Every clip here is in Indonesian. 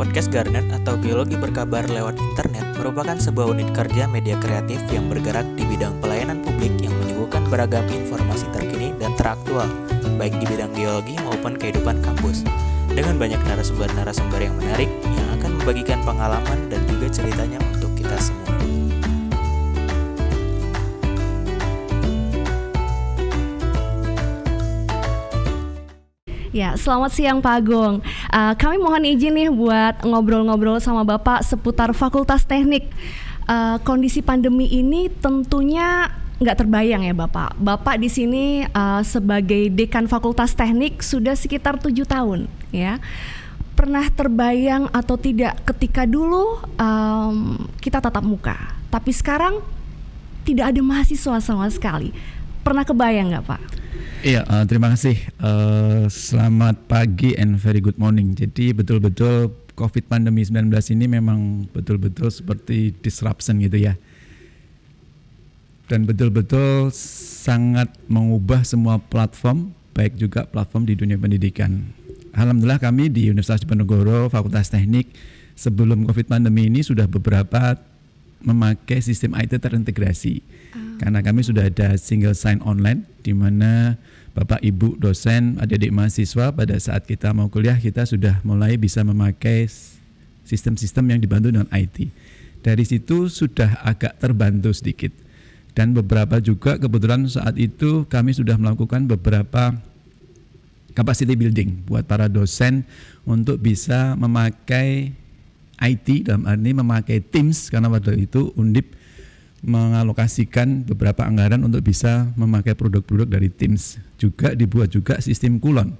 Podcast Garnet atau Geologi Berkabar lewat internet merupakan sebuah unit kerja media kreatif yang bergerak di bidang pelayanan publik yang menyuguhkan beragam informasi terkini dan teraktual, baik di bidang geologi maupun kehidupan kampus. Dengan banyak narasumber-narasumber yang menarik yang akan membagikan pengalaman dan juga ceritanya untuk kita semua. Ya, selamat siang Pak Agung. Kami mohon izin nih buat ngobrol-ngobrol sama Bapak seputar Fakultas Teknik. Kondisi pandemi ini tentunya nggak terbayang ya Bapak. Bapak di sini sebagai Dekan Fakultas Teknik sudah sekitar 7 tahun, ya. Pernah terbayang atau tidak ketika dulu kita tatap muka, tapi sekarang tidak ada mahasiswa sama sekali. Pernah kebayang nggak Pak? Iya, terima kasih. Selamat pagi and very good morning. Jadi betul-betul COVID pandemi 19 ini memang betul-betul seperti disruption gitu ya. Dan betul-betul sangat mengubah semua platform, baik juga platform di dunia pendidikan. Alhamdulillah kami di Universitas Diponegoro, Fakultas Teknik, sebelum COVID pandemi ini sudah beberapa memakai sistem IT terintegrasi. Karena kami sudah ada single sign online di mana Bapak Ibu dosen, adik-adik mahasiswa pada saat kita mau kuliah kita sudah mulai bisa memakai sistem-sistem yang dibantu dengan IT. Dari situ sudah agak terbantu sedikit. Dan beberapa juga kebetulan saat itu kami sudah melakukan beberapa capacity building buat para dosen untuk bisa memakai IT, dalam arti memakai Teams, karena pada itu Undip mengalokasikan beberapa anggaran untuk bisa memakai produk-produk dari Teams. Juga dibuat juga sistem kulon.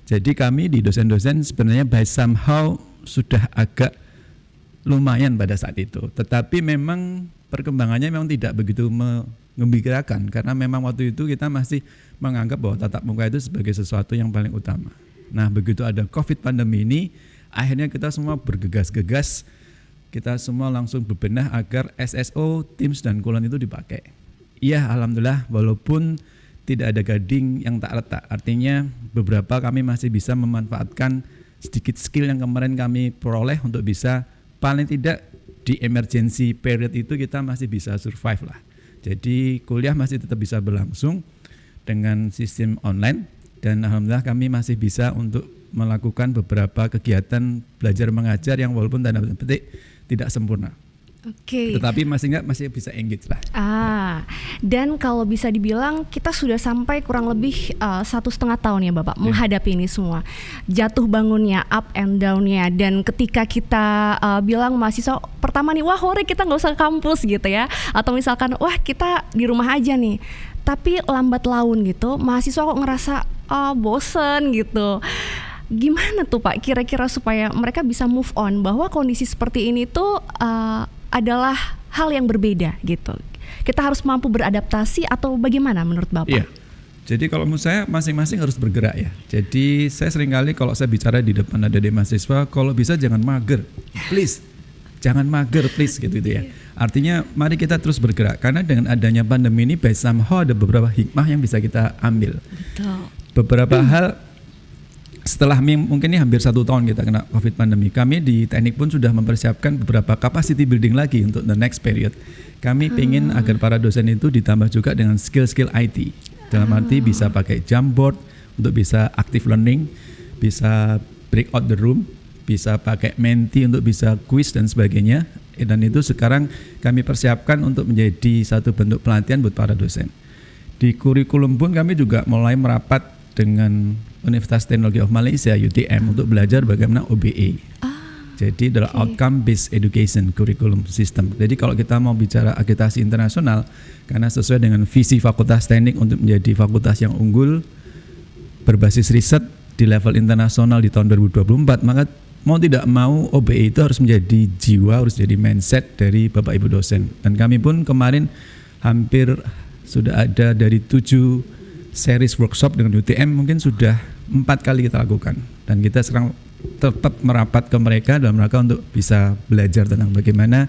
Jadi kami di dosen-dosen sebenarnya by somehow sudah agak lumayan pada saat itu. Tetapi memang perkembangannya memang tidak begitu mengembirakan, karena memang waktu itu kita masih menganggap bahwa tatap muka itu sebagai sesuatu yang paling utama. Nah, begitu ada COVID pandemi ini, akhirnya kita semua bergegas-gegas, kita semua langsung bebenah agar SSO, Teams, dan Kulon itu dipakai. Iya, alhamdulillah walaupun tidak ada gading yang tak retak. Artinya beberapa kami masih bisa memanfaatkan sedikit skill yang kemarin kami peroleh untuk bisa paling tidak di emergency period itu kita masih bisa survive lah. Jadi kuliah masih tetap bisa berlangsung dengan sistem online dan alhamdulillah kami masih bisa untuk melakukan beberapa kegiatan belajar mengajar yang walaupun tanda petik tidak sempurna. Oke. Tetapi masih bisa engage lah. Dan kalau bisa dibilang kita sudah sampai kurang lebih 1,5 tahun ya Bapak menghadapi ini semua. Jatuh bangunnya, up and down-nya, dan ketika kita bilang mahasiswa pertama nih, wah hore kita nggak usah ke kampus gitu ya, atau misalkan wah kita di rumah aja nih. Tapi lambat laun gitu, mahasiswa kok ngerasa bosen gitu. Gimana tuh Pak kira-kira supaya mereka bisa move on bahwa kondisi seperti ini tuh adalah hal yang berbeda gitu. Kita harus mampu beradaptasi atau bagaimana menurut Bapak? Iya. Jadi kalau menurut saya masing-masing harus bergerak ya. Jadi saya seringkali kalau saya bicara di depan adik-adik mahasiswa, kalau bisa jangan mager, please. Jangan mager please gitu ya. Artinya mari kita terus bergerak karena dengan adanya pandemi ini by somehow ada beberapa hikmah yang bisa kita ambil. Betul. Beberapa hal setelah mungkin ini hampir 1 tahun kita kena COVID pandemi, kami di teknik pun sudah mempersiapkan beberapa capacity building lagi untuk the next period. Kami ingin agar para dosen itu ditambah juga dengan skill-skill IT. Dalam arti bisa pakai Jamboard untuk bisa active learning, bisa break out the room, bisa pakai Menti untuk bisa quiz dan sebagainya. Dan itu sekarang kami persiapkan untuk menjadi satu bentuk pelatihan buat para dosen. Di kurikulum pun kami juga mulai merapat dengan Universitas Teknologi of Malaysia UTM untuk belajar bagaimana OBE. Jadi adalah outcome based education curriculum system. Jadi kalau kita mau bicara akreditasi internasional, karena sesuai dengan visi Fakultas Teknik untuk menjadi fakultas yang unggul berbasis riset di level internasional di tahun 2024, maka mau tidak mau OBE itu harus menjadi jiwa, harus jadi mindset dari Bapak Ibu dosen. Dan kami pun kemarin hampir sudah ada dari 7 series workshop dengan UTM, mungkin sudah 4 kali kita lakukan. Dan kita sekarang tetap merapat ke mereka dalam rangka untuk bisa belajar tentang bagaimana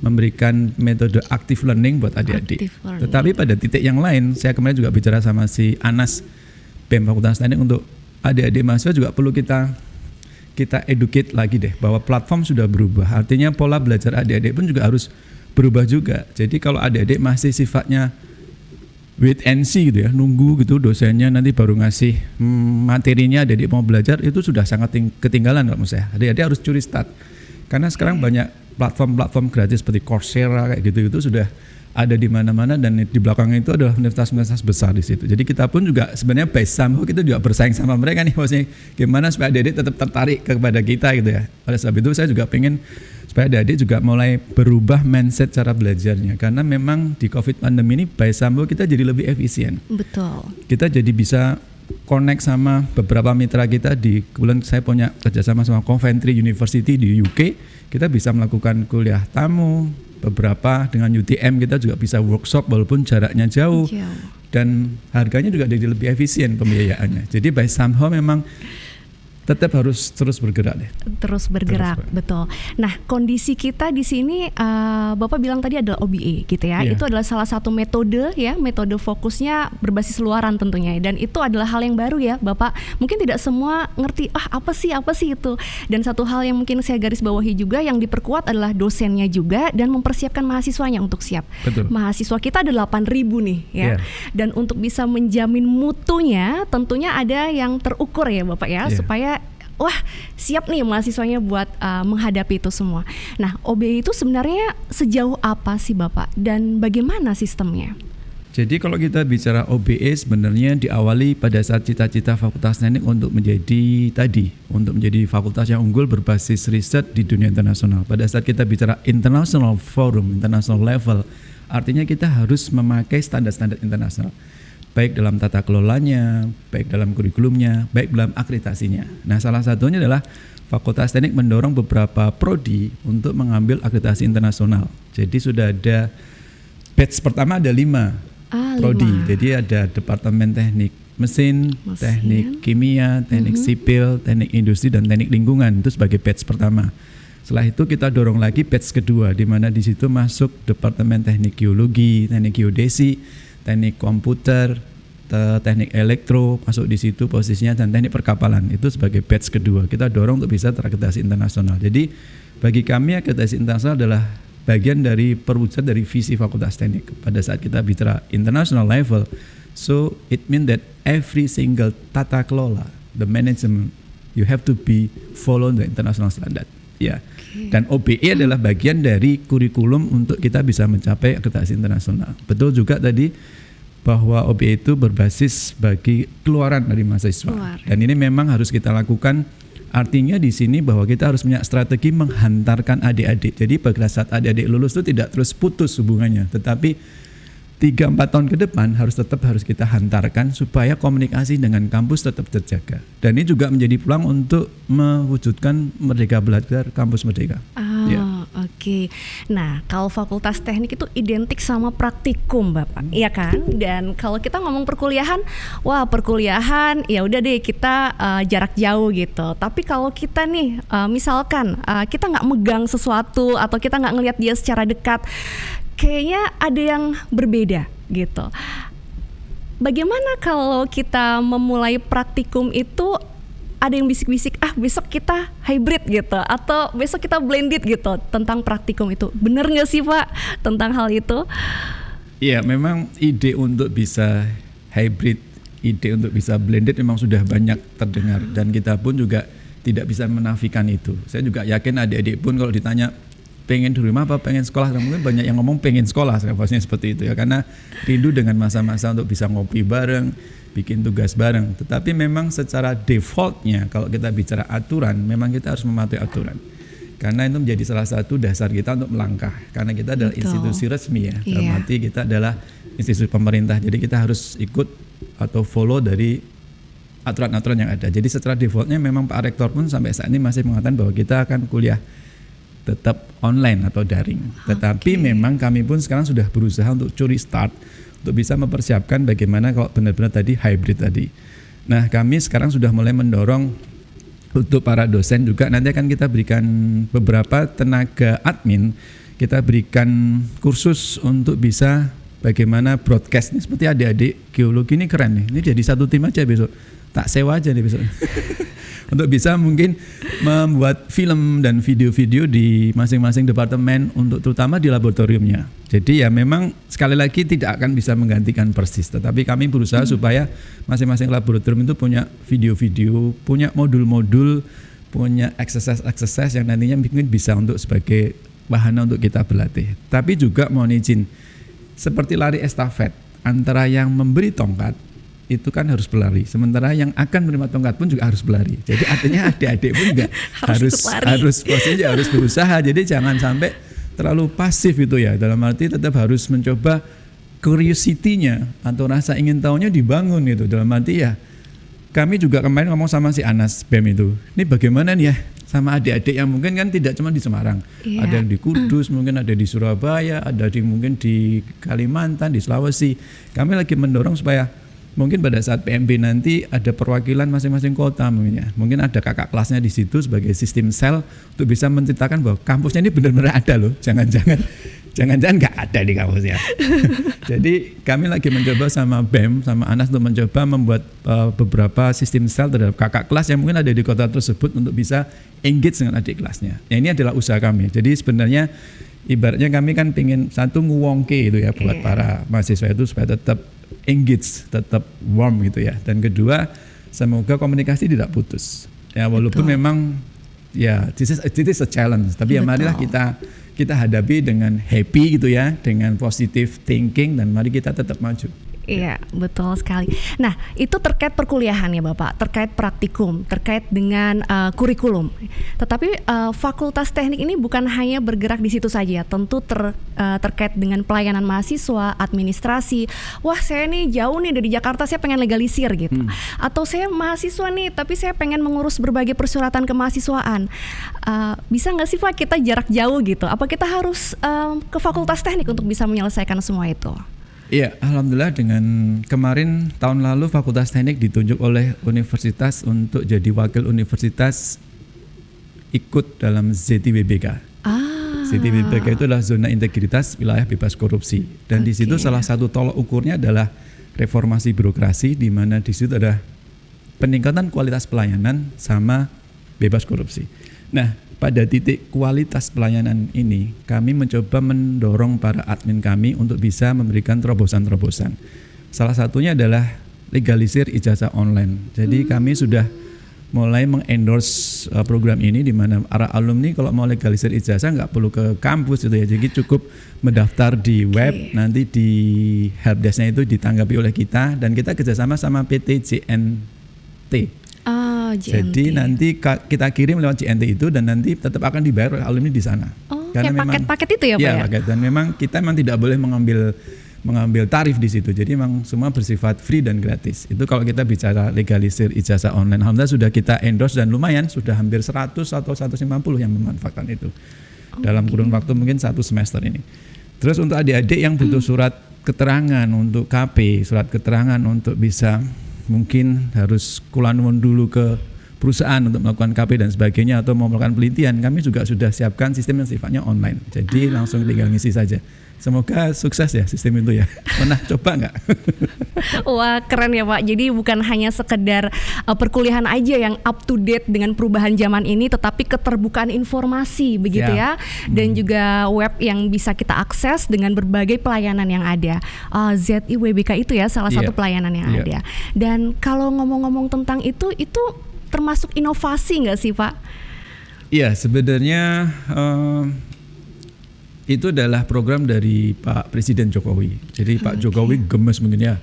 memberikan metode active learning buat adik-adik. Tetapi pada titik yang lain, saya kemarin juga bicara sama si Anas BEM Fakultas Teknik untuk adik-adik mahasiswa juga perlu kita kita educate lagi deh bahwa platform sudah berubah. Artinya pola belajar adik-adik pun juga harus berubah juga. Jadi kalau adik-adik masih sifatnya wait and see gitu ya, nunggu gitu dosennya nanti baru ngasih materinya, adik-adik mau belajar, itu sudah sangat ketinggalan kalau menurut saya. Adik-adik harus curi start. Karena sekarang banyak platform-platform gratis seperti Coursera kayak gitu-gitu sudah ada di mana-mana, dan di belakangnya itu adalah universitas-universitas besar di situ. Jadi kita pun juga sebenarnya by somehow kita juga bersaing sama mereka nih, maksudnya gimana supaya adik-adik tetap tertarik kepada kita gitu ya. Oleh sebab itu saya juga pengen supaya adik-adik juga mulai berubah mindset cara belajarnya, karena memang di COVID pandemi ini by somehow kita jadi lebih efisien. Betul. Kita jadi bisa connect sama beberapa mitra kita. Kebetulan saya punya kerjasama sama Coventry University di UK, kita bisa melakukan kuliah tamu. Beberapa dengan UTM kita juga bisa workshop walaupun jaraknya jauh. Dan harganya juga jadi lebih efisien pembiayaannya. Jadi by somehow memang tetap harus terus bergerak deh. Terus bergerak, betul. Nah, kondisi kita di sini Bapak bilang tadi adalah OBA gitu ya. Iya. Itu adalah salah satu metode ya, metode fokusnya berbasis luaran tentunya. Dan itu adalah hal yang baru ya, Bapak. Mungkin tidak semua ngerti apa sih itu. Dan satu hal yang mungkin saya garis bawahi juga yang diperkuat adalah dosennya juga dan mempersiapkan mahasiswanya untuk siap. Betul. Mahasiswa kita ada 8.000 nih ya. Iya. Dan untuk bisa menjamin mutunya tentunya ada yang terukur ya, Bapak ya, Iya. supaya wah siap nih mahasiswanya buat menghadapi itu semua. Nah, OBA itu sebenarnya sejauh apa sih Bapak dan bagaimana sistemnya? Jadi kalau kita bicara OBA sebenarnya diawali pada saat cita-cita Fakultas Teknik untuk menjadi fakultas yang unggul berbasis riset di dunia internasional. Pada saat kita bicara international forum, international level, artinya kita harus memakai standar-standar internasional. Baik dalam tata kelolanya, baik dalam kurikulumnya, baik dalam akreditasinya. Nah, salah satunya adalah Fakultas Teknik mendorong beberapa prodi untuk mengambil akreditasi internasional. Jadi sudah ada batch pertama ada 5 prodi. 5. Jadi ada Departemen Teknik Mesin, Teknik Kimia, Teknik Sipil, Teknik Industri, dan Teknik Lingkungan. Itu sebagai batch pertama. Setelah itu kita dorong lagi batch kedua, di mana di situ masuk Departemen Teknik Geologi, Teknik Geodesi, Teknik Komputer, Teknik Elektro masuk di situ posisinya, dan Teknik Perkapalan itu sebagai batch kedua. Kita dorong untuk bisa terakreditasi internasional. Jadi bagi kami akreditasi internasional adalah bagian dari perwujudan dari visi Fakultas Teknik pada saat kita bicara international level. So it means that every single tata kelola, the management, you have to be follow the international standard. Ya. Dan OBE adalah bagian dari kurikulum untuk kita bisa mencapai akreditasi internasional. Betul juga tadi bahwa OBE itu berbasis bagi keluaran dari mahasiswa. Dan ini memang harus kita lakukan. Artinya di sini bahwa kita harus punya strategi menghantarkan adik-adik. Jadi pada saat adik-adik lulus itu tidak terus putus hubungannya, tetapi 3-4 tahun ke depan harus kita hantarkan supaya komunikasi dengan kampus tetap terjaga. Dan ini juga menjadi peluang untuk mewujudkan Merdeka Belajar Kampus Merdeka. Oke. Nah, kalau Fakultas Teknik itu identik sama praktikum, Bapak, iya kan? Dan kalau kita ngomong perkuliahan, perkuliahan ya udah deh kita jarak jauh gitu. Tapi kalau kita nih, misalkan kita nggak megang sesuatu atau kita nggak ngelihat dia secara dekat, kayaknya ada yang berbeda gitu. Bagaimana kalau kita memulai praktikum itu? Ada yang bisik-bisik, besok kita hybrid gitu, atau besok kita blended gitu tentang praktikum itu. Bener nggak sih Pak tentang hal itu? Iya, memang ide untuk bisa hybrid, ide untuk bisa blended memang sudah banyak terdengar, dan kita pun juga tidak bisa menafikan itu. Saya juga yakin adik-adik pun kalau ditanya pengen di rumah apa pengen sekolah, mungkin banyak yang ngomong pengen sekolah, pastinya seperti itu ya, karena rindu dengan masa-masa untuk bisa ngopi bareng, bikin tugas bareng. Tetapi memang secara defaultnya kalau kita bicara aturan, memang kita harus mematuhi aturan, karena itu menjadi salah satu dasar kita untuk melangkah, karena kita adalah institusi resmi ya, dalam arti kita adalah institusi pemerintah, jadi kita harus ikut atau follow dari aturan-aturan yang ada. Jadi secara defaultnya memang Pak Rektor pun sampai saat ini masih mengatakan bahwa kita akan kuliah tetap online atau daring. Tetapi memang kami pun sekarang sudah berusaha untuk curi start untuk bisa mempersiapkan bagaimana kalau benar-benar tadi hybrid tadi. Nah, kami sekarang sudah mulai mendorong untuk para dosen juga, nanti akan kita berikan beberapa tenaga admin, kita berikan kursus untuk bisa bagaimana broadcast nih, seperti adik-adik geologi ini keren nih. Ini jadi satu tim aja besok. tak sewa aja nih besok. Untuk bisa mungkin membuat film dan video-video di masing-masing departemen untuk terutama di laboratoriumnya. Jadi ya memang sekali lagi tidak akan bisa menggantikan persis, tetapi kami berusaha supaya masing-masing laboratorium itu punya video-video, punya modul-modul, punya exercise yang nantinya mungkin bisa untuk sebagai wahana untuk kita berlatih. Tapi juga mohon izin, seperti lari estafet, antara yang memberi tongkat itu kan harus berlari, sementara yang akan menerima tongkat pun juga harus berlari. Jadi artinya adik-adik pun juga harus berusaha. Jadi jangan sampai terlalu pasif itu ya. Dalam arti tetap harus mencoba curiosity-nya atau rasa ingin tahunya dibangun gitu. Dalam arti ya kami juga kemarin ngomong sama si Anas BEM itu, ini bagaimana nih ya sama adik-adik yang mungkin kan tidak cuma di Semarang, ada yang di Kudus, mungkin ada di Surabaya, ada mungkin di Kalimantan, di Sulawesi. Kami lagi mendorong supaya mungkin pada saat PMB nanti ada perwakilan masing-masing kota mungkin ya. Mungkin ada kakak kelasnya di situ sebagai sistem sel untuk bisa menceritakan bahwa kampusnya ini benar-benar ada loh. Jangan-jangan nggak ada di kampusnya. Jadi kami lagi mencoba sama BEM, sama Anas untuk mencoba membuat beberapa sistem sel terhadap kakak kelas yang mungkin ada di kota tersebut untuk bisa engage dengan adik kelasnya. Ya, ini adalah usaha kami. Jadi sebenarnya ibaratnya kami kan pengen satu nguwongke itu ya buat para mahasiswa itu supaya tetap engage, tetap warm gitu ya. Dan kedua, semoga komunikasi tidak putus. Ya walaupun memang ya this is a challenge, tapi ya marilah kita hadapi dengan happy gitu ya, dengan positive thinking, dan mari kita tetap maju. Iya, betul sekali. Nah, itu terkait perkuliahan ya Bapak, terkait praktikum, terkait dengan kurikulum. Tetapi Fakultas Teknik ini bukan hanya bergerak di situ saja, tentu terkait dengan pelayanan mahasiswa, administrasi. Wah, saya nih jauh nih dari Jakarta, saya pengen legalisir gitu. Atau saya mahasiswa nih, tapi saya pengen mengurus berbagai persyaratan kemahasiswaan. Bisa nggak sih Pak kita jarak jauh gitu? Apa kita harus ke Fakultas Teknik untuk bisa menyelesaikan semua itu? Iya, alhamdulillah dengan kemarin tahun lalu Fakultas Teknik ditunjuk oleh universitas untuk jadi wakil universitas ikut dalam ZTWBK. ZTWBK itu adalah zona integritas wilayah bebas korupsi. Dan di situ salah satu tolok ukurnya adalah reformasi birokrasi, di mana di situ ada peningkatan kualitas pelayanan sama bebas korupsi. Nah, pada titik kualitas pelayanan ini, kami mencoba mendorong para admin kami untuk bisa memberikan terobosan-terobosan. Salah satunya adalah legalisir ijazah online. Jadi kami sudah mulai mengendorse program ini, di mana para alumni kalau mau legalisir ijazah nggak perlu ke kampus gitu ya. Jadi cukup mendaftar di web, nanti di helpdesk-nya itu ditanggapi oleh kita, dan kita kerjasama sama PT JNT. Jadi nanti kita kirim lewat JNT itu, dan nanti tetap akan dibayar oleh alumni di sana. Karena kayak paket-paket itu ya Pak ya? Paket. Dan memang kita tidak boleh mengambil tarif di situ. Jadi memang semua bersifat free dan gratis. Itu kalau kita bicara legalisir ijazah online. Alhamdulillah sudah kita endorse dan lumayan, sudah hampir 100 atau 150 yang memanfaatkan itu. Dalam kurun waktu mungkin 1 semester ini. Terus untuk adik-adik yang butuh surat keterangan untuk KP, surat keterangan untuk bisa mungkin harus kulanun dulu ke perusahaan untuk melakukan KP dan sebagainya, atau mau melakukan penelitian, kami juga sudah siapkan sistem yang sifatnya online. Jadi langsung tinggal ngisi saja. Semoga sukses ya sistem itu ya. Pernah coba nggak? Wah, keren ya Pak. Jadi bukan hanya sekedar perkuliahan aja yang up to date dengan perubahan zaman ini, tetapi keterbukaan informasi begitu ya. Dan juga web yang bisa kita akses dengan berbagai pelayanan yang ada. ZIWBK itu ya salah satu pelayanan yang ada. Dan kalau ngomong-ngomong tentang itu termasuk inovasi nggak sih Pak? Iya, sebenarnya itu adalah program dari Pak Presiden Jokowi. Jadi Pak Jokowi gemes mungkin ya.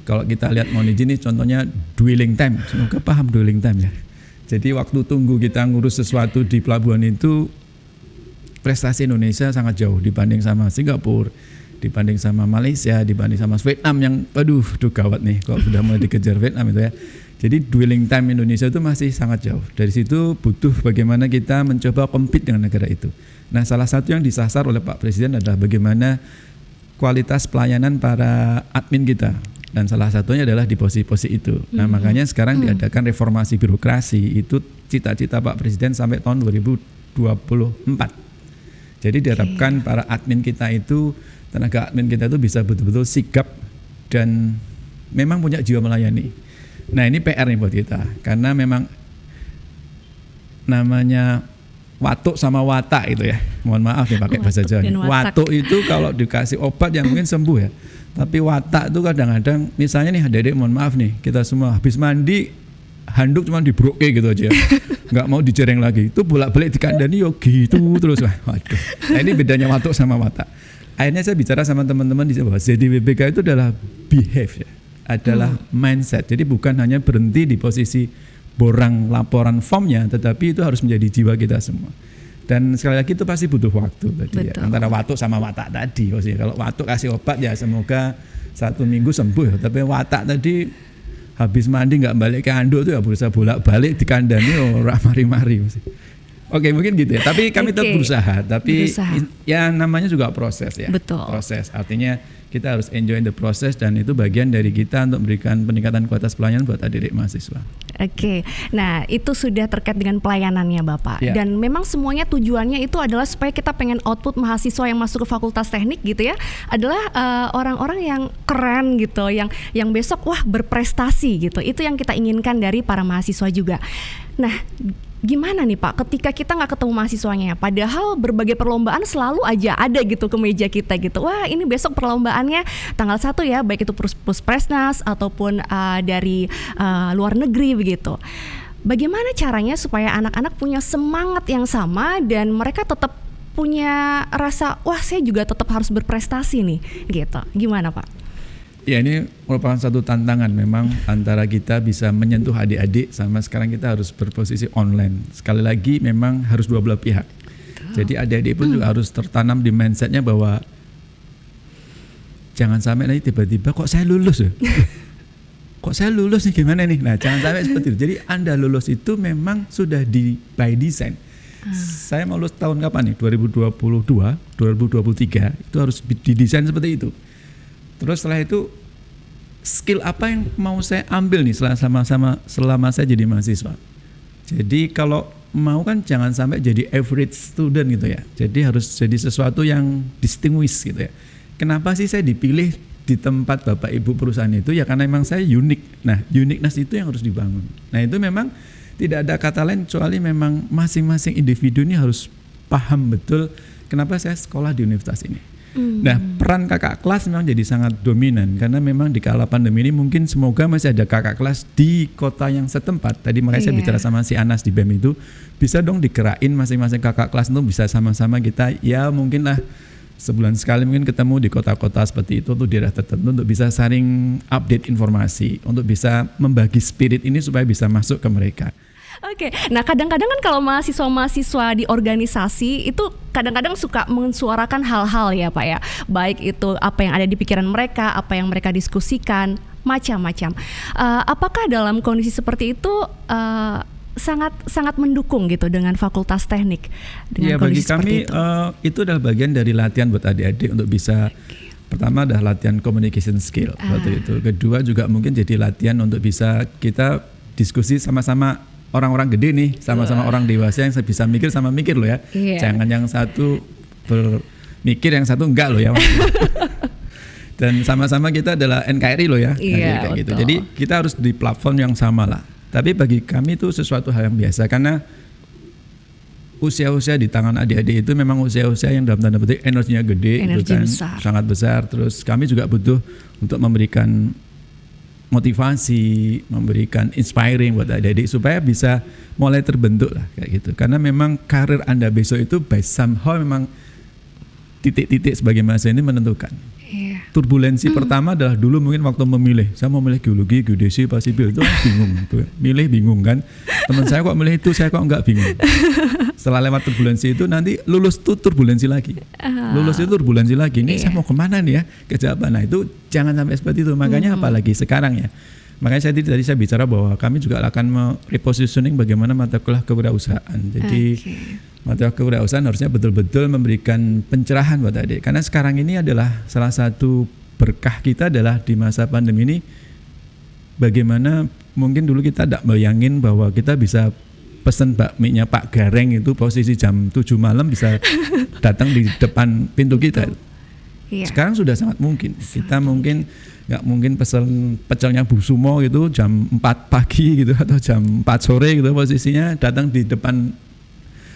Kalau kita lihat mohon izin nih, contohnya dwelling time. Semoga paham dwelling time ya. Jadi waktu tunggu kita ngurus sesuatu di pelabuhan itu, prestasi Indonesia sangat jauh dibanding sama Singapura, dibanding sama Malaysia, dibanding sama Vietnam yang aduh gawat nih kalau sudah mulai dikejar Vietnam itu ya. Jadi dwelling time Indonesia itu masih sangat jauh. Dari situ butuh bagaimana kita mencoba compete dengan negara itu. Nah, salah satu yang disasar oleh Pak Presiden adalah bagaimana kualitas pelayanan para admin kita. Dan salah satunya adalah di posisi-posisi itu. Nah, makanya sekarang diadakan reformasi birokrasi. Itu cita-cita Pak Presiden sampai tahun 2024. Jadi diharapkan para admin kita itu, tenaga admin kita itu bisa betul-betul sigap dan memang punya jiwa melayani. Nah ini PR nih buat kita, karena memang namanya watuk sama watak itu ya. Mohon maaf nih pakai bahasa Jawa. Watuk itu kalau dikasih obat yang mungkin sembuh ya. Tapi watak itu kadang-kadang, misalnya nih adik-adik mohon maaf nih, kita semua habis mandi handuk cuma dibroke gitu aja, nggak mau dijereng lagi. Itu bolak-balik dikandani yo gitu terus lah. Waduh. Nah ini bedanya watuk sama watak. Akhirnya saya bicara sama teman-teman di bahwa ZDWBK itu adalah behave ya, adalah mindset. Jadi bukan hanya berhenti di posisi borang laporan formnya, tetapi itu harus menjadi jiwa kita semua. Dan sekali lagi itu pasti butuh waktu tadi ya, antara watuk sama watak tadi. Maksudnya kalau watuk kasih obat ya semoga 1 minggu sembuh ya. Tapi watak tadi habis mandi nggak balik ke handuk itu ya berusaha bolak-balik dikandani ora mari-mari. Oke mungkin gitu ya. Tapi kami tetap berusaha. Tapi ya namanya juga proses ya. Betul. Proses artinya kita harus enjoy the process dan itu bagian dari kita untuk memberikan peningkatan kualitas pelayanan buat adik-adik mahasiswa. Oke, nah itu sudah terkait dengan pelayanannya Bapak. Ya. Dan memang semuanya tujuannya itu adalah supaya kita pengen output mahasiswa yang masuk ke fakultas teknik gitu ya, adalah orang-orang yang keren gitu, yang besok wah berprestasi gitu. Itu yang kita inginkan dari para mahasiswa juga. Nah, gimana nih Pak ketika kita nggak ketemu mahasiswanya, padahal berbagai perlombaan selalu aja ada gitu ke meja kita gitu, wah ini besok perlombaannya tanggal 1 ya, baik itu Puspresnas ataupun dari luar negeri begitu. Bagaimana caranya supaya anak-anak punya semangat yang sama dan mereka tetap punya rasa wah saya juga tetap harus berprestasi nih gitu, gimana Pak? Ya ini merupakan satu tantangan memang antara kita bisa menyentuh adik-adik sama sekarang kita harus berposisi online. Sekali lagi memang harus dua belah pihak. Jadi adik-adik pun juga harus tertanam di mindsetnya bahwa jangan sampai nanti tiba-tiba kok saya lulus ya. Kok saya lulus nih gimana nih? Nah jangan sampai seperti itu. Jadi Anda lulus itu memang sudah by design. Saya mau lulus tahun kapan nih? 2022, 2023 itu harus didesain seperti itu. Terus setelah itu skill apa yang mau saya ambil nih selama saya jadi mahasiswa. Jadi kalau mau kan jangan sampai jadi average student gitu ya. Jadi harus jadi sesuatu yang distinguished gitu ya. Kenapa sih saya dipilih di tempat Bapak Ibu perusahaan itu? Ya karena memang saya unik. Nah uniqueness itu yang harus dibangun. Nah itu memang tidak ada kata lain kecuali memang masing-masing individu ini harus paham betul kenapa saya sekolah di universitas ini. Nah peran kakak kelas memang jadi sangat dominan karena memang di kala pandemi ini mungkin semoga masih ada kakak kelas di kota yang setempat. Tadi makanya saya bicara sama si Anas di BEM itu bisa dong dikerain masing-masing kakak kelas itu bisa sama-sama kita ya mungkin lah sebulan sekali mungkin ketemu di kota-kota seperti itu untuk daerah tertentu untuk bisa saling update informasi untuk bisa membagi spirit ini supaya bisa masuk ke mereka. Oke, nah kadang-kadang kan kalau mahasiswa-mahasiswa di organisasi itu kadang-kadang suka mensuarakan hal-hal ya Pak ya, baik itu apa yang ada di pikiran mereka, apa yang mereka diskusikan, macam-macam. Apakah dalam kondisi seperti itu sangat mendukung gitu dengan fakultas teknik? Dengan ya bagi kami itu adalah bagian dari latihan buat adik-adik untuk bisa pertama adalah latihan communication skill waktu itu. Kedua juga mungkin jadi latihan untuk bisa kita diskusi sama-sama orang-orang gede nih, sama-sama orang dewasa yang bisa mikir sama mikir loh ya. Jangan yang satu bermikir yang satu enggak loh ya. Dan sama-sama kita adalah NKRI loh ya. Kayak gitu. Jadi kita harus di platform yang sama lah. Tapi bagi kami itu sesuatu hal yang biasa karena usia-usia di tangan adik-adik itu memang usia-usia yang dalam tanda petik energinya gede, energi itu kan besar. Sangat besar. Terus kami juga butuh untuk memberikan motivasi, memberikan inspiring buat adik-adik supaya bisa mulai terbentuk lah kayak gitu. Karena memang karir Anda besok itu by somehow memang titik-titik sebagai mahasiswa ini menentukan. Turbulensi pertama adalah dulu mungkin waktu memilih, saya mau milih geologi, geodesi, sipil itu bingung tuh. Milih bingung kan. Teman saya kok milih itu, saya kok enggak bingung. Setelah lewat turbulensi itu nanti lulus tuh turbulensi lagi. Lulus itu turbulensi lagi. Ini saya mau kemana nih ya? Kejabat. Nah itu jangan sampai seperti itu. Makanya apalagi sekarang ya. Makanya tadi saya bicara bahwa kami juga akan repositioning bagaimana mata kuliah kewirausahaan. Jadi mata kewirausahaan harusnya betul-betul memberikan pencerahan buat adik. Karena sekarang ini adalah salah satu berkah kita adalah di masa pandemi ini. Bagaimana mungkin dulu kita tidak bayangin bahwa kita bisa pesen bakminya Pak Gareng itu posisi jam 7 malam bisa datang di depan pintu kita. Iya. Sekarang sudah sangat mungkin. Kita mungkin nggak mungkin pesen pecelnya Bu Sumo gitu jam 4 pagi gitu atau jam 4 sore gitu posisinya datang di depan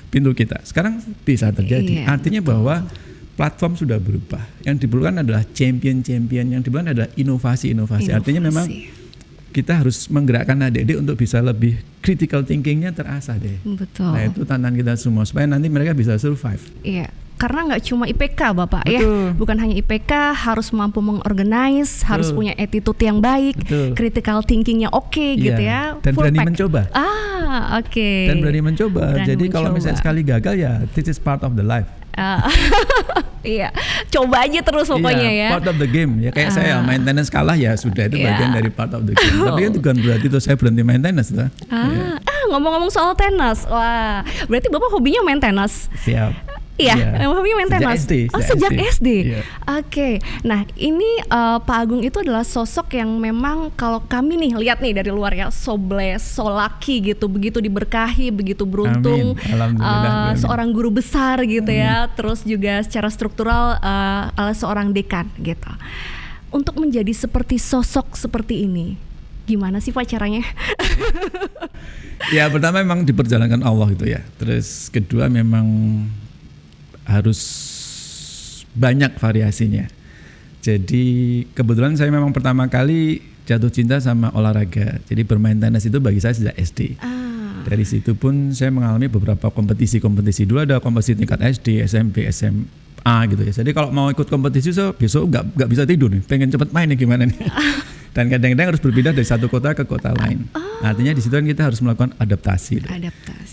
pintu kita. Sekarang bisa terjadi. Iya, Artinya bahwa platform sudah berubah. Yang diperlukan adalah champion-champion, yang diperlukan adalah inovasi-inovasi. Artinya memang kita harus menggerakkan adik-adik untuk bisa lebih critical thinkingnya terasah deh. Betul. Nah itu tantangan kita semua supaya nanti mereka bisa survive. Iya. Karena nggak cuma IPK Bapak ya, Betul. bukan hanya IPK, harus mampu mengorganize, harus punya attitude yang baik, Betul. critical thinkingnya oke gitu ya. Dan full berani pack. mencoba. Oke. Dan berani mencoba. Berani Jadi kalau mencoba. misalnya sekali gagal ya this is part of the life. Iya, coba aja terus pokoknya Iya, ya. part of the game. Ya kayak saya maintenance kalah ya sudah itu Iya. bagian dari part of the game. Tapi kan bukan berarti tuh saya berhenti maintenance tuh. Iya. Ngomong-ngomong soal tenis, wah, berarti Bapak hobinya main tenis? Siap. Iya, hobinya main tenis. Sejak SD. Sejak SD. Iya. Oke. Nah, ini Pak Agung itu adalah sosok yang memang kalau kami nih lihat nih dari luar ya, so blessed, so lucky gitu, begitu diberkahi, begitu beruntung. Amin. Alhamdulillah. Seorang guru besar gitu ya, terus juga secara struktural seorang dekan gitu. Untuk menjadi seperti sosok seperti ini, gimana sih Pak caranya? Ya pertama memang diperjalankan Allah gitu ya. Terus kedua memang harus banyak variasinya. Jadi kebetulan saya memang pertama kali jatuh cinta sama olahraga. Jadi bermain tenis itu bagi saya sejak SD. Dari situ pun saya mengalami beberapa kompetisi-kompetisi. Dulu ada kompetisi tingkat SD, SMP, SMA gitu ya. Jadi kalau mau ikut kompetisi besok nggak bisa tidur nih. Pengen cepet main nih gimana nih. Dan kadang-kadang harus berpindah dari satu kota ke kota lain. Artinya di situ kan kita harus melakukan adaptasi.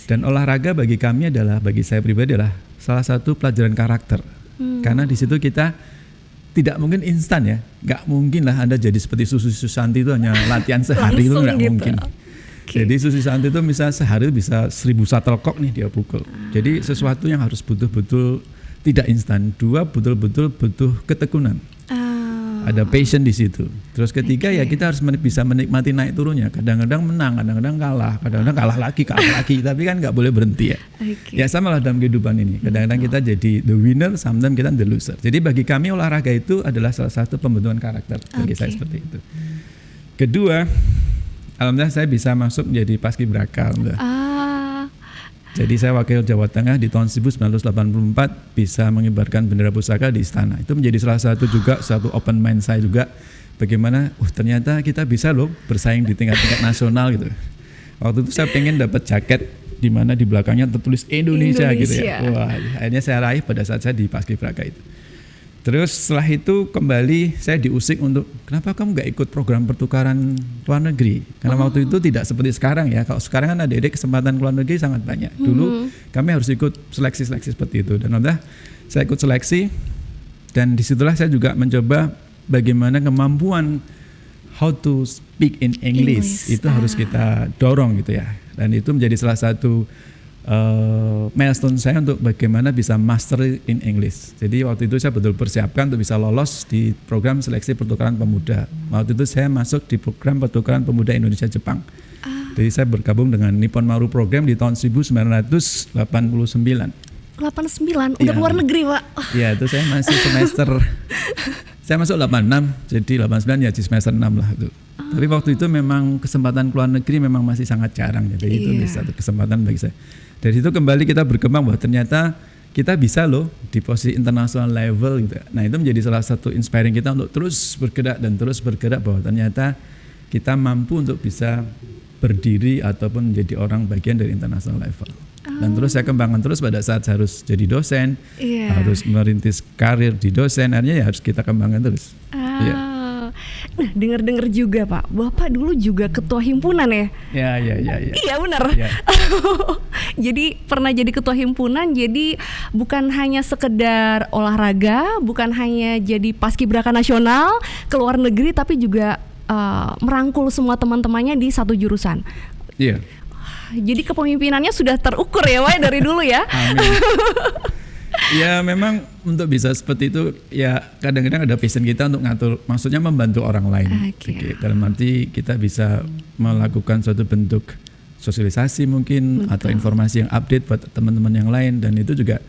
Dan olahraga bagi kami adalah, bagi saya pribadi adalah salah satu pelajaran karakter. Karena di situ kita tidak mungkin instan ya. Nggak mungkin lah Anda jadi seperti Susi Susanti itu hanya latihan sehari itu nggak gitu. mungkin. Jadi Susi Susanti itu misalnya sehari bisa 1000 shuttlecock nih dia pukul. Jadi sesuatu yang harus betul-betul tidak instan. Dua, betul-betul butuh ketekunan. Ada passion di situ. Terus ketiga ya kita harus bisa menikmati naik turunnya. Kadang-kadang menang, kadang-kadang kalah, kadang-kadang kalah lagi. Tapi kan nggak boleh berhenti ya. Ya sama lah dalam kehidupan ini. Kadang-kadang kita jadi the winner, sometimes kita the loser. Jadi bagi kami olahraga itu adalah salah satu pembentukan karakter. Bagi saya seperti itu. Kedua, alhamdulillah saya bisa masuk menjadi paskibraka. Jadi saya wakil Jawa Tengah di tahun 1984 bisa mengibarkan bendera pusaka di istana. Itu menjadi salah satu juga satu open mind saya juga bagaimana ternyata kita bisa loh bersaing di tingkat nasional gitu. Waktu itu saya pengen dapat jaket di mana di belakangnya tertulis Indonesia gitu ya. Wah, akhirnya saya raih pada saat saya di paskibraka itu. Terus setelah itu kembali saya diusik untuk kenapa kamu nggak ikut program pertukaran luar negeri? Karena waktu itu tidak seperti sekarang ya. Kalau sekarang kan adik-adik kesempatan ke luar negeri sangat banyak. Dulu kami harus ikut seleksi-seleksi seperti itu. Dan alhamdulillah saya ikut seleksi dan disitulah saya juga mencoba bagaimana kemampuan how to speak in English. Itu harus kita dorong gitu ya. Dan itu menjadi salah satu milestone saya untuk bagaimana bisa master in English. Jadi waktu itu saya betul persiapkan untuk bisa lolos di program seleksi pertukaran pemuda. Waktu itu saya masuk di program pertukaran pemuda Indonesia Jepang. Jadi saya bergabung dengan Nippon Maru Program di tahun 1989. 89 udah keluar negeri Pak. Iya itu saya masih semester saya masuk 86 jadi 89 ya di semester 6 lah itu. Tapi waktu itu memang kesempatan keluar negeri memang masih sangat jarang. Jadi itu satu kesempatan bagi saya. Dari situ kembali kita berkembang bahwa ternyata kita bisa loh di posisi international level gitu. Nah itu menjadi salah satu inspiring kita untuk terus bergerak bahwa ternyata kita mampu untuk bisa berdiri ataupun menjadi orang bagian dari international level. Dan terus saya kembangkan terus pada saat harus jadi dosen, harus merintis karir di dosen, akhirnya ya harus kita kembangkan terus. Nah, dengar-dengar juga Pak, Bapak dulu juga ketua himpunan ya? Ya. Iya benar. Ya. Jadi pernah jadi ketua himpunan, jadi bukan hanya sekedar olahraga, bukan hanya jadi paskibraka nasional ke luar negeri, tapi juga merangkul semua teman-temannya di satu jurusan. Iya. Jadi kepemimpinannya sudah terukur ya Pak dari dulu ya. Amin. Ya memang untuk bisa seperti itu ya kadang-kadang ada passion kita untuk ngatur, maksudnya membantu orang lain. Dalam arti kita bisa melakukan suatu bentuk sosialisasi mungkin atau informasi yang update buat teman-teman yang lain dan itu juga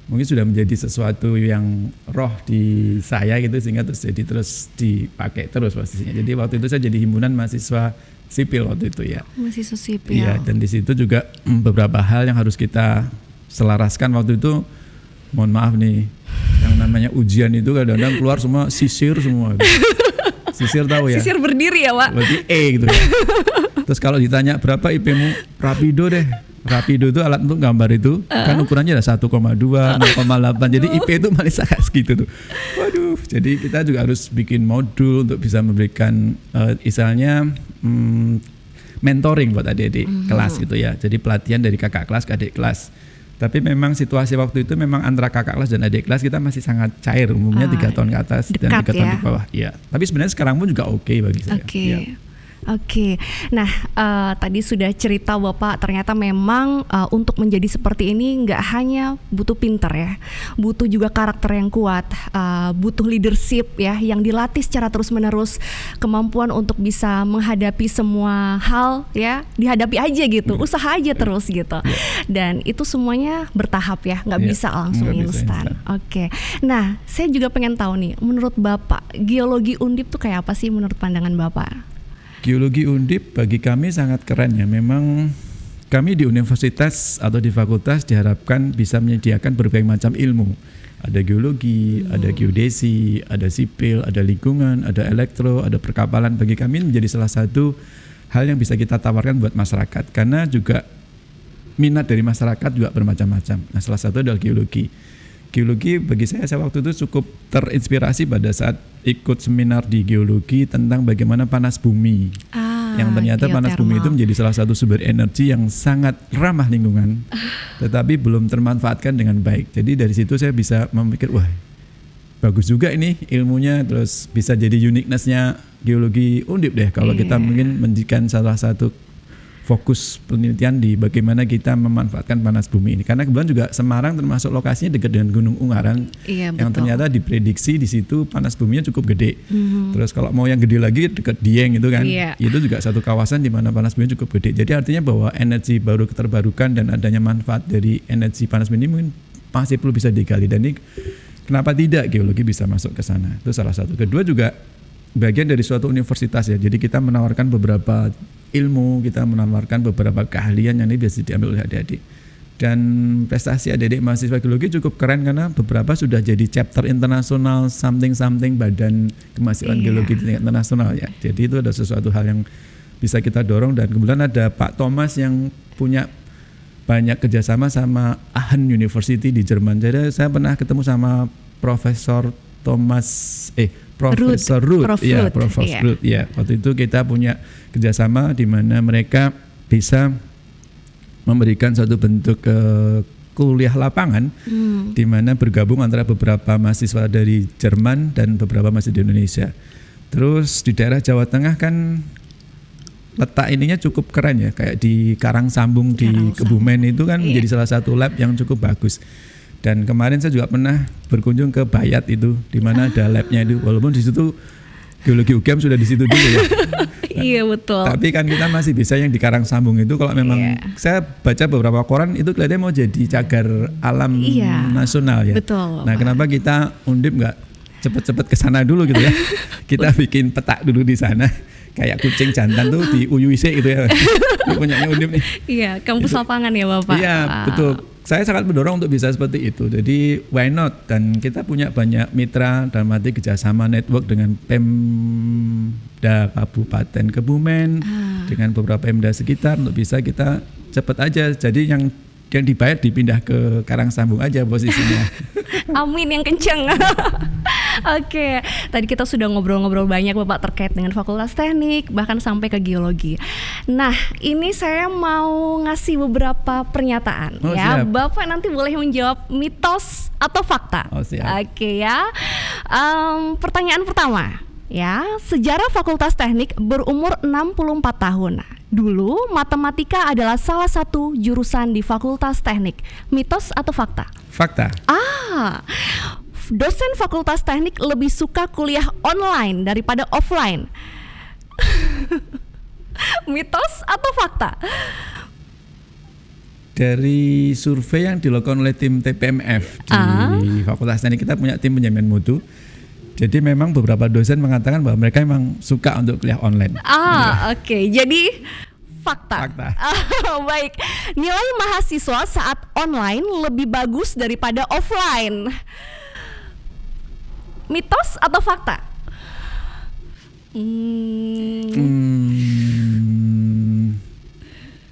mungkin sudah menjadi sesuatu yang roh di saya gitu, sehingga terus dipakai terus posisinya. Jadi waktu itu saya jadi himpunan mahasiswa sipil waktu itu ya. Mahasiswa sipil. Iya, dan di situ juga beberapa hal yang harus kita selaraskan waktu itu. Mohon maaf nih, yang namanya ujian itu kadang-kadang keluar semua sisir semua. Sisir tahu ya? Sisir berdiri ya, Pak? Berarti E gitu ya. Terus kalau ditanya berapa IP-mu, Rapido deh. Rapido itu alat untuk gambar itu kan ukurannya ada 1,2, 0,8. Jadi IP itu malah sangat segitu tuh. Waduh, jadi kita juga harus bikin modul untuk bisa memberikan istilahnya mentoring buat adik-adik kelas gitu ya. Jadi pelatihan dari kakak kelas ke adik kelas. Tapi memang situasi waktu itu memang antara kakak kelas dan adik kelas kita masih sangat cair, umumnya 3 tahun ke atas dan 3 tahun di bawah. Ya. Tapi sebenarnya sekarang pun juga oke bagi saya. Ya. Oke, nah tadi sudah cerita Bapak ternyata memang untuk menjadi seperti ini nggak hanya butuh pinter ya, butuh juga karakter yang kuat, butuh leadership ya yang dilatih secara terus-menerus, kemampuan untuk bisa menghadapi semua hal ya, dihadapi aja gitu, usaha aja terus gitu, dan itu semuanya bertahap ya, nggak bisa langsung instan. Oke, nah saya juga pengen tahu nih, menurut Bapak geologi Undip tuh kayak apa sih menurut pandangan Bapak? Geologi Undip bagi kami sangat keren ya. Memang kami di universitas atau di fakultas diharapkan bisa menyediakan berbagai macam ilmu. Ada geologi, ada geodesi, ada sipil, ada lingkungan, ada elektro, ada perkapalan. Bagi kami menjadi salah satu hal yang bisa kita tawarkan buat masyarakat. Karena juga minat dari masyarakat juga bermacam-macam. Nah, salah satu adalah geologi. Geologi bagi saya waktu itu cukup terinspirasi pada saat ikut seminar di geologi tentang bagaimana panas bumi. Yang ternyata panas bumi itu menjadi salah satu sumber energi yang sangat ramah lingkungan, tetapi belum termanfaatkan dengan baik. Jadi dari situ saya bisa memikir, wah bagus juga ini ilmunya, terus bisa jadi uniqueness-nya geologi Undip deh kalau kita mungkin menjadikan salah satu fokus penelitian di bagaimana kita memanfaatkan panas bumi ini. Karena kebetulan juga Semarang termasuk lokasinya dekat dengan Gunung Ungaran, yang ternyata diprediksi di situ panas buminya cukup gede. Terus kalau mau yang gede lagi dekat Dieng itu kan, itu juga satu kawasan di mana panas bumi cukup gede. Jadi artinya bahwa energi baru terbarukan dan adanya manfaat dari energi panas bumi mungkin masih perlu bisa digali. Dan ini kenapa tidak geologi bisa masuk ke sana? Itu salah satu. Kedua juga bagian dari suatu universitas ya. Jadi kita menawarkan beberapa ilmu, kita menawarkan beberapa keahlian yang ini biasa diambil oleh adik-adik. Dan prestasi adik-adik mahasiswa geologi cukup keren karena beberapa sudah jadi chapter internasional something badan kemahasiswaan geologi di tingkat internasional ya. Jadi itu ada sesuatu hal yang bisa kita dorong, dan kemudian ada Pak Thomas yang punya banyak kerjasama sama Aachen University di Jerman. Jadi saya pernah ketemu sama Profesor Ruth. Ya, waktu itu kita punya kerjasama di mana mereka bisa memberikan suatu bentuk kuliah lapangan di mana bergabung antara beberapa mahasiswa dari Jerman dan beberapa mahasiswa di Indonesia. Terus di daerah Jawa Tengah kan letak ininya cukup keren ya, kayak di Karangsambung di Kebumen itu kan menjadi salah satu lab yang cukup bagus. Dan kemarin saya juga pernah berkunjung ke Bayat itu, di mana ada labnya itu. Walaupun di situ geologi UGM sudah di situ dulu ya. Iya betul. Tapi kan kita masih bisa yang di Karangsambung itu. Kalau memang saya baca beberapa koran itu kelihatannya mau jadi cagar alam nasional ya. Betul. Nah, kenapa kita Undip nggak cepet-cepet ke sana dulu gitu ya? Kita bikin peta dulu di sana. Kayak kucing jantan tuh di UIC gitu ya. Ini punyanya Undip nih. Iya, kampus lapangan ya Bapak. Iya, betul. Saya sangat mendorong untuk bisa seperti itu. Jadi why not? Dan kita punya banyak mitra dalam arti kerjasama network dengan Pemda Kabupaten Kebumen, dengan beberapa Pemda sekitar untuk bisa kita cepat aja. Jadi yang dibayar dipindah ke Karangsambung aja posisinya. Amin yang kenceng. Oke, tadi kita sudah ngobrol-ngobrol banyak Bapak terkait dengan Fakultas Teknik, bahkan sampai ke geologi. Nah, ini saya mau ngasih beberapa pernyataan ya. Siap. Bapak nanti boleh menjawab mitos atau fakta. Oke ya. Pertanyaan pertama. Ya, sejarah Fakultas Teknik berumur 64 tahun. Dulu matematika adalah salah satu jurusan di Fakultas Teknik. Mitos atau fakta? Fakta. Dosen Fakultas Teknik lebih suka kuliah online daripada offline. Mitos atau fakta? Dari survei yang dilakukan oleh tim TPMF di Fakultas Teknik, kita punya tim penjamin mutu. Jadi memang beberapa dosen mengatakan bahwa mereka memang suka untuk kuliah online. Oke. Jadi fakta. Baik. Nilai mahasiswa saat online lebih bagus daripada offline. Mitos atau fakta?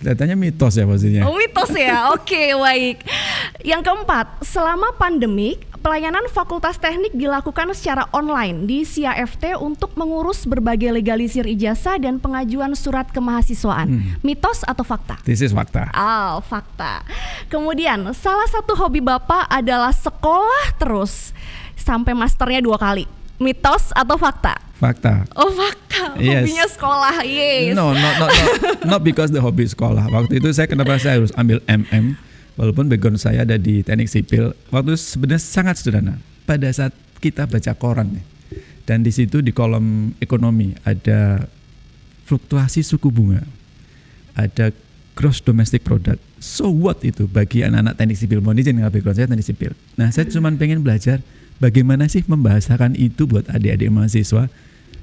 Kelihatannya mitos ya pastinya. Mitos ya. Oke, baik. Yang keempat, selama pandemik, pelayanan Fakultas Teknik dilakukan secara online di CAFT untuk mengurus berbagai legalisir ijazah dan pengajuan surat kemahasiswaan. Mitos atau fakta? This is fakta. Fakta. Kemudian, salah satu hobi Bapak adalah sekolah terus sampai masternya 2 kali. Mitos atau fakta? Fakta. Fakta. Yes. Hobinya sekolah. Yes. No, not because the hobi sekolah. Waktu itu kenapa saya harus ambil MM, walaupun background saya ada di teknik sipil. Waktu itu sebenarnya sangat sederhana. Pada saat kita baca koran nih, dan di situ di kolom ekonomi ada fluktuasi suku bunga, ada gross domestic product. So what itu bagi anak-anak teknik sipil? Mohon izin, background saya teknik sipil. Nah, saya cuma pengen belajar bagaimana sih membahasakan itu buat adik-adik mahasiswa.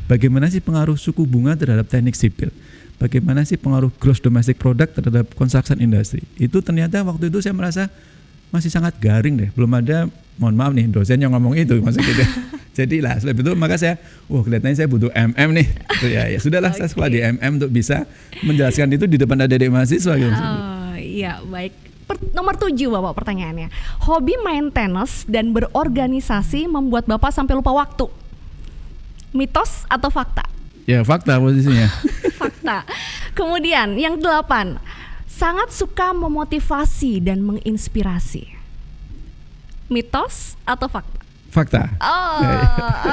Bagaimana sih pengaruh suku bunga terhadap teknik sipil? Bagaimana sih pengaruh gross domestic product terhadap construction industry? Itu ternyata waktu itu saya merasa masih sangat garing deh. Belum ada, mohon maaf nih, dosen yang ngomong itu maksudnya. Jadi lah, sebab itu maka saya, kelihatannya saya butuh MM nih. Ya sudahlah, saya sekolah di MM untuk bisa menjelaskan itu di depan adik-adik mahasiswa. Gitu. Iya, baik. Nomor 7 Bapak pertanyaannya. Hobi main tenis dan berorganisasi membuat Bapak sampai lupa waktu. Mitos atau fakta? Ya, fakta posisinya. Fakta. Kemudian yang 8, sangat suka memotivasi dan menginspirasi. Mitos atau fakta? Fakta.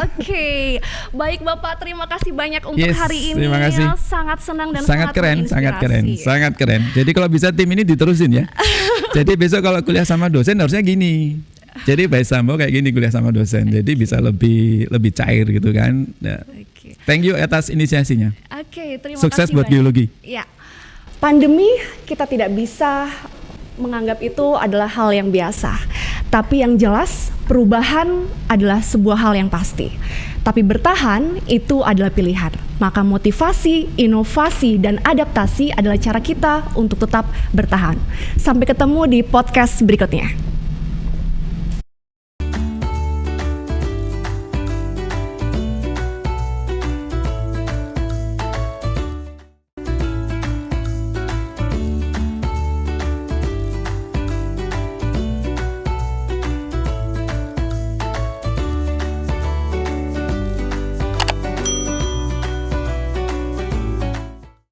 Oke. Baik Bapak, terima kasih banyak untuk hari ini. Terima kasih. Sangat senang dan sangat keren. Sangat keren. Jadi kalau bisa tim ini diterusin ya. Jadi besok kalau kuliah sama dosen harusnya gini. Jadi Pak Sambo kayak gini kuliah sama dosen. Jadi bisa lebih cair gitu kan. Ya. Thank you atas inisiasinya. Terima Sukses kasih buat banyak. geologi. Ya. Pandemi kita tidak bisa menganggap itu adalah hal yang biasa. Tapi yang jelas perubahan adalah sebuah hal yang pasti. Tapi bertahan itu adalah pilihan. Maka motivasi, inovasi, dan adaptasi adalah cara kita untuk tetap bertahan. Sampai ketemu di podcast berikutnya.